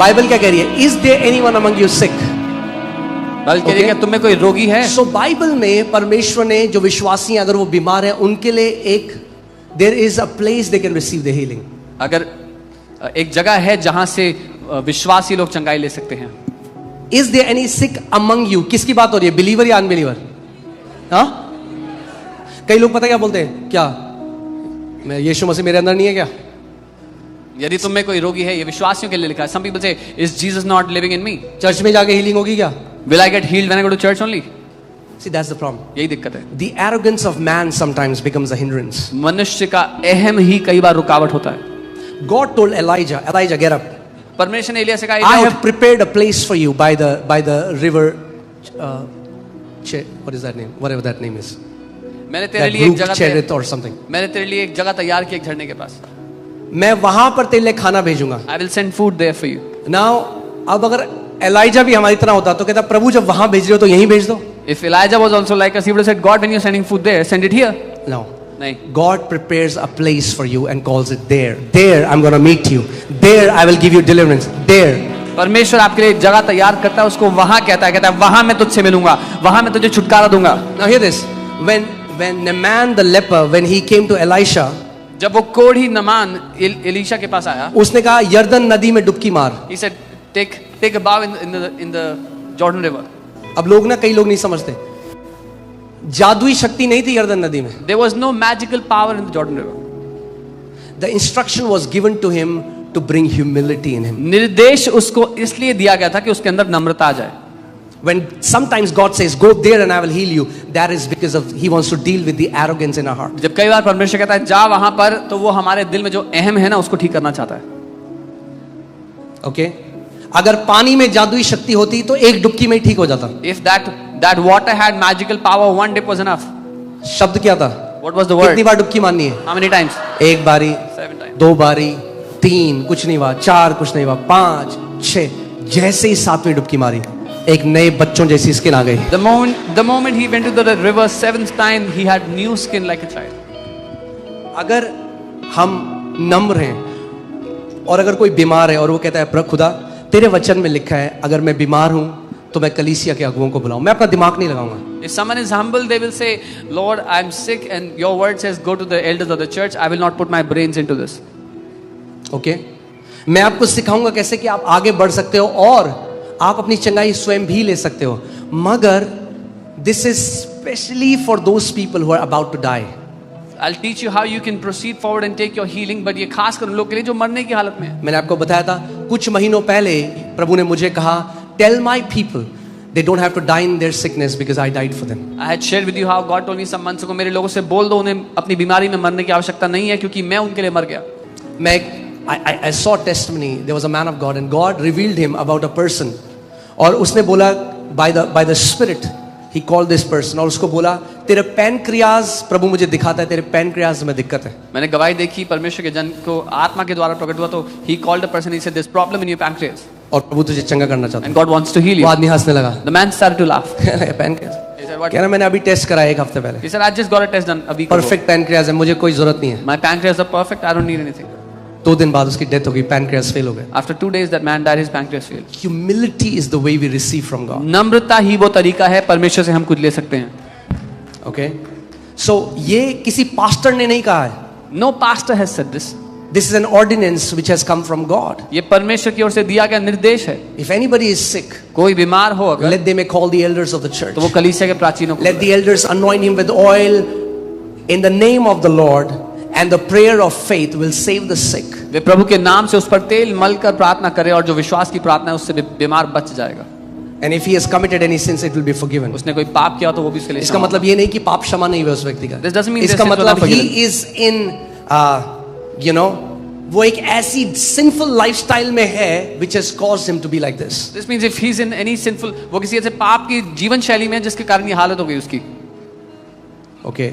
Bible क्या कह रही है? Is there anyone among you sick? Bible कह रही है कि तुम में कोई रोगी है? So बाइबल में परमेश्वर ने जो विश्वासी अगर वो बीमार है उनके लिए एक there is a place they can receive the healing. अगर एक जगह है जहां से विश्वासी लोग चंगाई ले सकते हैं. Is there any sick among you? किसकी बात हो रही है? बिलीवर या अनबिलीवर? हाँ, कई लोग पता क्या बोलते हैं? क्या मैं यीशु मसीह मेरे अंदर नहीं है क्या? यदि तुम में कोई रोगी है, ये विश्वासियों के लिए लिखा है. Some people say, is Jesus not living in me? Church में जाके हीलिंग होगी क्या? Will I get healed when I go to church only? See, that's the problem. यही दिक्कत है. The arrogance of man sometimes becomes a hindrance. मनुष्य का अहम ही कई बार रुकावट होता है. God told Elijah, get up. परमेश्वर ने एलिया से कहा, I have prepared a place for you by the river. What is that name? Whatever that name is. मैंने तेरे लिए एक जगह Cherith or something. मैंने तेरे लिए एक जगह तैयार की एक झरने के पास. मैं वहां पर तेरे लिए खाना भेजूंगा. I will send food there for you. Now, अब अगर एलाइजा भी हमारी तरह होता तो कहता प्रभु जब वहां भेज रहे हो तो यहीं भेज दो. If Elijah was also like us, he would have said, God, when you're sending food there, send it here. No. नहीं. God prepares a place for you and calls it there. There I'm going to meet you. There I will give you deliverance. There. परमेश्वर आपके लिए एक जगह तैयार करता है, उसको वहां कहता है वहां मैं तुझसे मिलूंगा, वहां मैं तुझे छुटकारा दूंगा. Now hear this. When Naaman the leper, when he came to Elisha, जब वो कोढ़ी नमान एलीशा के पास आया, उसने कहा यर्दन नदी में डुबकी मार. He said, take a bath in the Jordan River. अब लोग ना, कई लोग नहीं समझते, जादुई शक्ति नहीं थी यर्दन नदी में. There was no magical power in the Jordan River. The instruction was given to him to bring humility in him. निर्देश उसको इसलिए दिया गया था कि उसके अंदर नम्रता आ जाए. When sometimes God says go there and I will heal you, that is because of he wants to deal with the arrogance in our heart. जब कई बार परमेश्वर कहता है जा वहां पर, तो वो हमारे दिल में जो अहम है ना उसको ठीक करना चाहता है. Okay? अगर पानी में जादुई शक्ति होती तो एक डुबकी में ही ठीक हो जाता. If that water had magical power, one dip was enough. शब्द क्या था? What was the word? कितनी बार डुबकी मारनी है? How many times? एक बारी, 7 times. 2 बारी, 3 कुछ नहीं हुआ, 4 कुछ नहीं हुआ, 5 6 जैसे ही 7वीं डुबकी मारी, एक नए बच्चों जैसी स्किन आ गई. The moment he went to the river 7th time, he had new skin like a child. अगर हम नम्र हैं और अगर कोई बीमार है और वो कहता है प्रभु खुदा तेरे वचन में लिखा है अगर मैं बीमार हूं तो मैं कलीसिया के अगुओं को बुलाऊं, मैं अपना दिमाग नहीं लगाऊंगा. If someone is humble, they will say, Lord, I'm sick and your word says go to the elders of the church. I will not put my brains into this. Okay? मैं आपको सिखाऊंगा कैसे कि आप आगे बढ़ सकते हो और आप अपनी चंगाई स्वयं भी ले सकते हो. मगर this is specially for those people who are about to die. I'll teach you how you can proceed forward and take your healing, but ये खास कर उन लोगों के लिए जो मरने की हालत में है. मैंने आपको बताया था कुछ महीनों पहले प्रभु ने मुझे कहा tell my people they don't have to die in their sickness because I died for them. I had shared with you how God told me some months ago, मेरे लोगों से बोल दो उन्हें अपनी बीमारी में मरने की आवश्यकता नहीं है क्योंकि मैं उनके लिए मर गया. I saw testimony. There was a man of God and God revealed him about a person. और उसने बोला by the Spirit he called this person और उसको बोला तेरे पैनक्रियाज प्रभु मुझे दिखाता है तेरे पैनक्रियाज में दिक्कत है. मैंने गवाही देखी, परमेश्वर के जन को आत्मा के द्वारा प्रकट हुआ, तो he called a person, he said there's problem in your pancreas और प्रभु तुझे चंगा करना चाहता है. and God wants to heal you. वो आदमी हंसने लगा. The man started to laugh. Pancreas. He said what? कहना मैंने अभी टेस्ट कराया 1 हफ्ते पहले. He said I just got a test done a week ago. Perfect pancreas है, मुझे कोई जरूरत नहीं है. My pancreas are perfect, I don't need anything. 2 दिन बाद उसकी डेथ हो गई, पैनक्रियाज फेल हो गया. After 2 days that man died, his pancreas failed. Humility is the way we receive from God. नम्रता ही वो तरीका है परमेश्वर से हम कुछ ले सकते हैं. Okay? So ये किसी पास्टर ने नहीं कहा है. No pastor has said this. This is an ordinance which has come from God. ये परमेश्वर की ओर से दिया गया निर्देश है. If anybody is sick, कोई बीमार हो अगर, let them call the elders of the church. तो वो कलीसिया के प्राचीनों को, Let the elders anoint him with oil in the name of the Lord, and the prayer of faith will save the sick. वे प्रभु के नाम से उस पर तेल मलकर प्रार्थना करें और जो विश्वास की प्रार्थना है उससे बीमार बच जाएगा. And if he has committed any sins, it will be forgiven. उसने कोई पाप किया तो वो भी उसके लिए इसका मतलब ये नहीं कि पाप क्षमा नहीं हुआ उस व्यक्ति का. This doesn't mean इसका मतलब he is in वो एक ऐसी sinful lifestyle में है which has caused him to be like this. This means if he's in any sinful, वो किसी ऐसे पाप की जीवन शैली में जिसके कारण ये हालत हो गई उसकी. Okay.